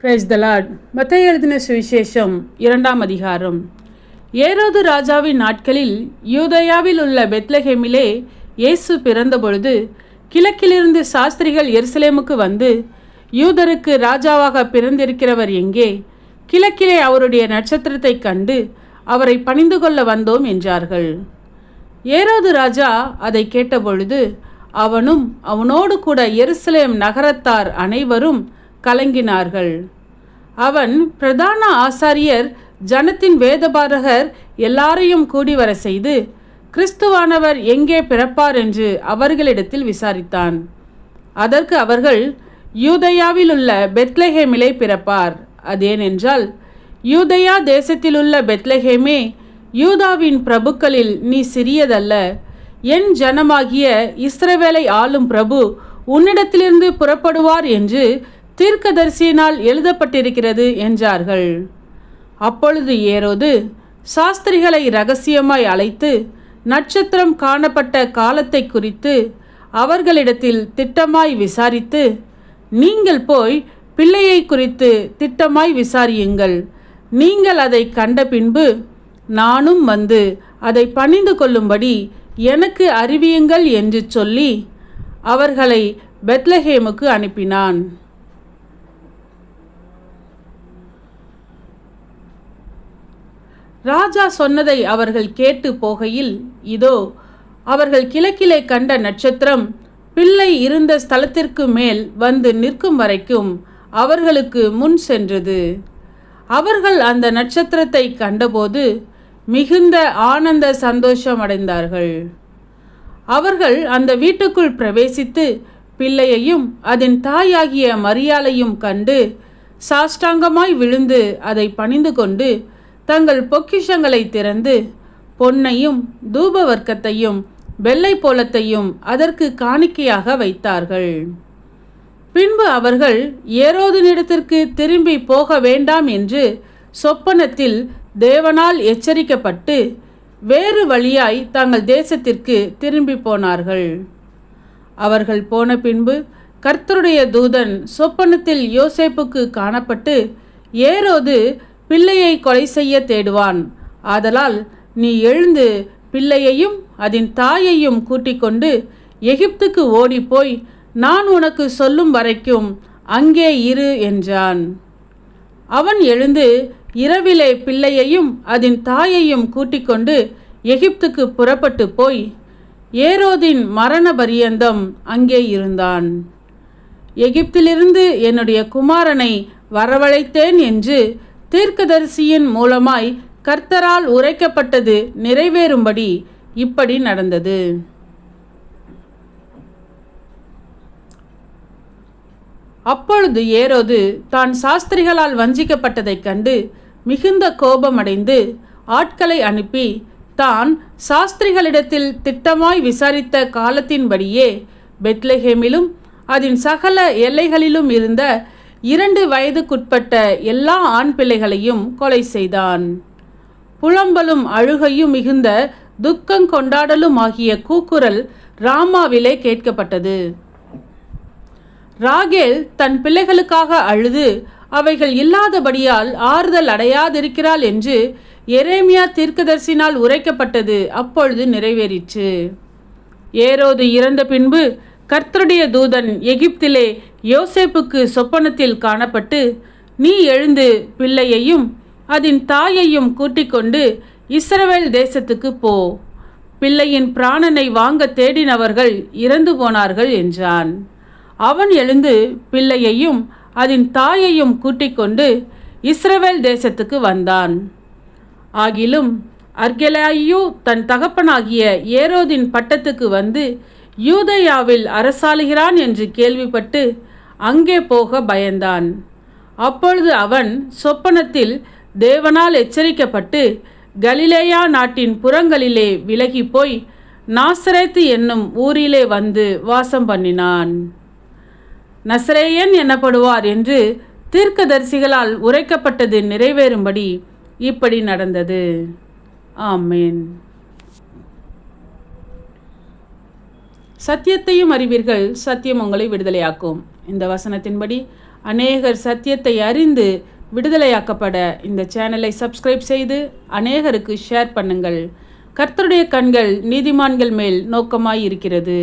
Praise the Lord. மத்தேயு எழுதின சுவிசேஷம் 2ஆம் அதிகாரம். ஏரோது ராஜாவின் நாட்களில் யூதேயாவில் உள்ள பெத்லகேமிலே இயேசு பிறந்தபொழுது கிழக்கிலிருந்து சாஸ்திரிகள் எருசலேமுக்கு வந்து, யூதருக்கு ராஜாவாக பிறந்திருக்கிறவர் எங்கே? கிழக்கிலே அவருடைய நட்சத்திரத்தை கண்டு அவரை பணிந்து கொள்ள வந்தோம் என்றார்கள். ஏரோது ராஜா அதை கேட்டபொழுது அவனும் அவனோடு கூட எருசலேம் நகரத்தார் அனைவரும் கலங்கினார்கள். அவன் பிரதான ஆசாரியர், ஜனத்தின் வேதபாரகர் எல்லாரையும் கூடி வர செய்து, கிறிஸ்துவானவர் எங்கே பிறப்பார் என்று அவர்களிடத்தில் விசாரித்தான். அதற்கு அவர்கள், யூதேயாவில் உள்ள பெத்லகேமிலே பிறப்பார். அதேனென்றால், யூதேயா தேசத்திலுள்ள பெத்லகேமே, யூதாவின் பிரபுக்களில் நீ சிறியதல்ல. என் ஜனமாகிய இஸ்ரவேலை ஆளும் பிரபு உன்னிடத்திலிருந்து புறப்படுவார் என்று தீர்க்கதரிசியினால் எழுதப்பட்டிருக்கிறது என்றார்கள். அப்பொழுது ஏரோது சாஸ்திரிகளை இரகசியமாய் அழைத்து நட்சத்திரம் காணப்பட்ட காலத்தை குறித்து அவர்களிடத்தில் திட்டமாய் விசாரித்து, நீங்கள் போய் பிள்ளையை குறித்து திட்டமாய் விசாரியுங்கள். நீங்கள் அதை கண்ட பின்பு நானும் வந்து அதை பணிந்து கொள்ளும்படி எனக்கு அறிவியுங்கள் என்று சொல்லி அவர்களை பெத்லகேமுக்கு அனுப்பினான். ராஜா சொன்னதை அவர்கள் கேட்டு போகையில், இதோ அவர்கள் கிழக்கிலே கண்ட நட்சத்திரம் பிள்ளை இருந்த ஸ்தலத்திற்கு மேல் வந்து நிற்கும் வரைக்கும் அவர்களுக்கு முன் சென்றது. அவர்கள் அந்த நட்சத்திரத்தை கண்டபோது மிகுந்த ஆனந்த சந்தோஷம் அடைந்தார்கள். அவர்கள் அந்த வீட்டுக்குள் பிரவேசித்து பிள்ளையையும் அதன் தாயாகிய மரியாளையும் கண்டு சாஷ்டாங்கமாய் விழுந்து அதை பணிந்து கொண்டு தங்கள் பொக்கிஷங்களை திறந்து பொன்னையும் தூபவர்க்கத்தையும் வெள்ளை போலத்தையும் அதற்கு காணிக்கையாக வைத்தார்கள். பின்பு அவர்கள் ஏரோதினிடத்திற்கு திரும்பி போக வேண்டாம் என்று சொப்பனத்தில் தேவனால் எச்சரிக்கப்பட்டு வேறு வழியாய் தங்கள் தேசத்திற்கு திரும்பி போனார்கள். அவர்கள் போன பின்பு கர்த்தருடைய தூதன் சொப்பனத்தில் யோசேப்புக்கு காணப்பட்டு, ஏரோது பிள்ளையை கொலை செய்ய தேடுவான். ஆதலால் நீ எழுந்து பிள்ளையையும் அதன் தாயையும் கூட்டிக் கொண்டு எகிப்துக்கு ஓடிப்போய் நான் உனக்கு சொல்லும் வரைக்கும் அங்கே இரு என்றான். அவன் எழுந்து இரவிலே பிள்ளையையும் அதன் தாயையும் கூட்டிக் கொண்டு எகிப்துக்கு புறப்பட்டு போய் ஏரோதின் மரண பரியந்தம் அங்கே இருந்தான். எகிப்திலிருந்து என்னுடைய குமாரனை வரவழைத்தேன் என்று தீர்க்கதரிசியின் மூலமாய் கர்த்தரால் உரைக்கப்பட்டது நிறைவேறும்படி இப்படி நடந்தது. அப்பொழுது ஏரோது தான் சாஸ்திரிகளால் வஞ்சிக்கப்பட்டதைக் கண்டு மிகுந்த கோபமடைந்து ஆட்களை அனுப்பி தான் சாஸ்திரிகளிடத்தில் திட்டமாய் விசாரித்த காலத்தின்படியே பெத்லகேமிலும் அதன் சகல எல்லைகளிலும் இருந்த 2 வயதுக்குட்பட்ட எல்லா ஆண் பிள்ளைகளையும் கொலை செய்தான். புலம்பலும் அழுகையும் மிகுந்த துக்கம் கொண்டாடலும் ஆகிய கூக்குரல் ராமாவிலே கேட்கப்பட்டது. ராகேல் தன் பிள்ளைகளுக்காக அழுது அவைகள் இல்லாதபடியால் ஆறுதல் அடையாதிருக்கிறாள் என்று எரேமியா தீர்க்கதரிசினால் உரைக்கப்பட்டது அப்பொழுது நிறைவேறிற்று. ஏரோது இறந்த பின்பு கர்த்தருடைய தூதன் எகிப்திலே யோசேப்புக்கு சொப்பனத்தில் காணப்பட்டு, நீ எழுந்து பிள்ளையையும் அதன் தாயையும் கூட்டிக் கொண்டு இஸ்ரவேல் தேசத்துக்கு போ. பிள்ளையின் பிராணனை வாங்க தேடினவர்கள் இறந்து போனார்கள் என்றான். அவன் எழுந்து பிள்ளையையும் அதன் தாயையும் கூட்டிக் கொண்டு இஸ்ரவேல் தேசத்துக்கு வந்தான். ஆகிலும் அர்கெலாயு தன் தகப்பனாகிய ஏரோதின் பட்டத்துக்கு வந்து யூதேயாவில் அரசாளுகிறான் என்று கேள்விப்பட்டு அங்கே போக பயந்தான். அப்பொழுது அவன் சொப்பனத்தில் தேவனால் எச்சரிக்கப்பட்டு கலிலேயா நாட்டின் புறங்களிலே விலகி போய் நாசரேத்து என்னும் ஊரிலே வந்து வாசம் பண்ணினான். நசரேயன் எனப்படுவார் என்று தீர்க்கதரிசிகளால் உரைக்கப்பட்டது நிறைவேறும்படி இப்படி நடந்தது. ஆமென். சத்தியத்தையும் அறிவீர்கள், சத்தியம் உங்களை விடுதலையாக்கும். இந்த வசனத்தின்படி அநேகர் சத்தியத்தை அறிந்து விடுதலையாக்கப்பட இந்த சேனலை சப்ஸ்கிரைப் செய்து அநேகருக்கு ஷேர் பண்ணுங்கள். கர்த்தருடைய கண்கள் நீதிமான்கள் மேல் நோக்கமாய் இருக்கிறது.